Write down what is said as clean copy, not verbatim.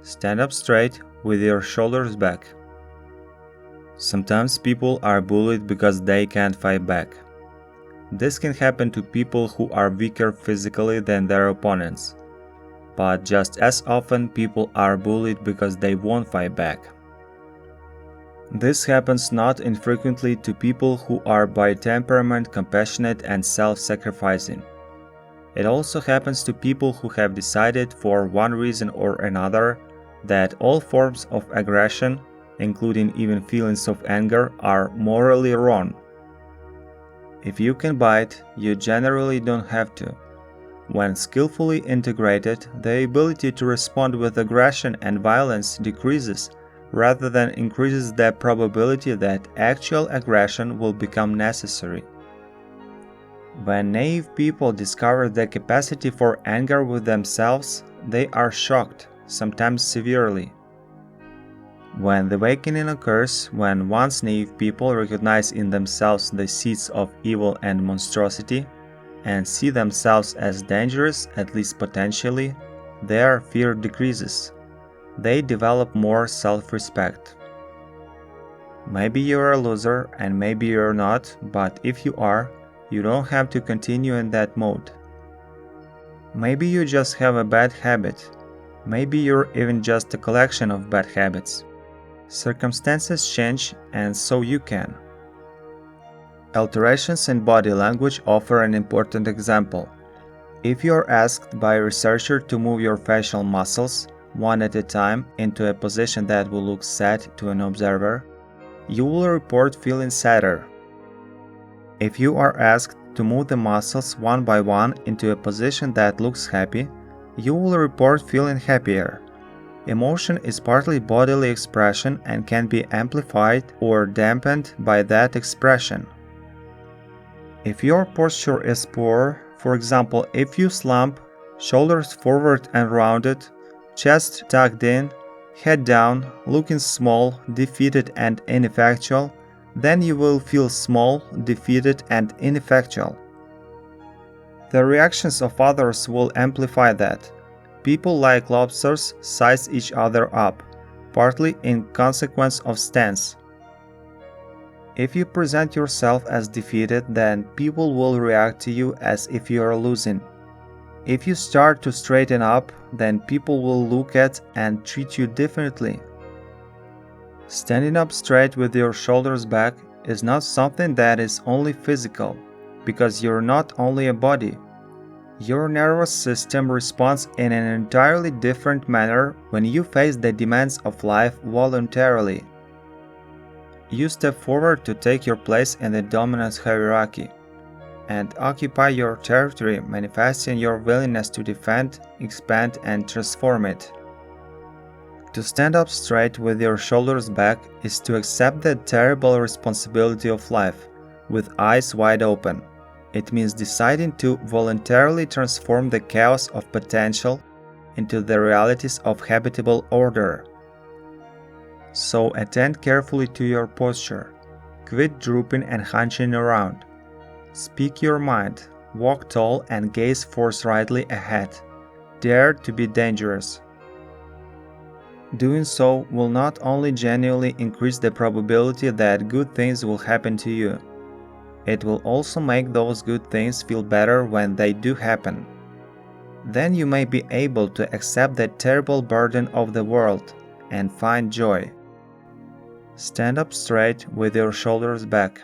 Stand up straight with your shoulders back. Sometimes people are bullied because they can't fight back. This can happen to people who are weaker physically than their opponents. But just as often, people are bullied because they won't fight back. This happens not infrequently to people who are by temperament compassionate and self-sacrificing. It also happens to people who have decided for one reason or another that all forms of aggression, including even feelings of anger, are morally wrong. If you can bite, you generally don't have to. When skillfully integrated, the ability to respond with aggression and violence decreases rather than increases the probability that actual aggression will become necessary. When naive people discover the capacity for anger with themselves, they are shocked, sometimes severely. When the awakening occurs, when once naive people recognize in themselves the seeds of evil and monstrosity, and see themselves as dangerous, at least potentially, their fear decreases. They develop more self-respect. Maybe you're a loser and maybe you're not, but if you are, you don't have to continue in that mode. Maybe you just have a bad habit. Maybe you're even just a collection of bad habits. Circumstances change, and so you can. Alterations in body language offer an important example. If you are asked by a researcher to move your facial muscles, one at a time, into a position that will look sad to an observer, you will report feeling sadder. If you are asked to move the muscles one by one into a position that looks happy, you will report feeling happier. Emotion is partly bodily expression and can be amplified or dampened by that expression. If your posture is poor, for example, if you slump, shoulders forward and rounded, chest tucked in, head down, looking small, defeated and ineffectual, then you will feel small, defeated and ineffectual. The reactions of others will amplify that. People like lobsters size each other up, partly in consequence of stance. If you present yourself as defeated, then people will react to you as if you are losing. If you start to straighten up, then people will look at and treat you differently. Standing up straight with your shoulders back is not something that is only physical, because you're not only a body. Your nervous system responds in an entirely different manner when you face the demands of life voluntarily. You step forward to take your place in the dominance hierarchy and occupy your territory, manifesting your willingness to defend, expand, and transform it. To stand up straight with your shoulders back is to accept the terrible responsibility of life with eyes wide open. It means deciding to voluntarily transform the chaos of potential into the realities of habitable order. So attend carefully to your posture. Quit drooping and hunching around. Speak your mind, walk tall and gaze forthrightly ahead. Dare to be dangerous. Doing so will not only genuinely increase the probability that good things will happen to you, it will also make those good things feel better when they do happen. Then you may be able to accept the terrible burden of the world and find joy. Stand up straight with your shoulders back.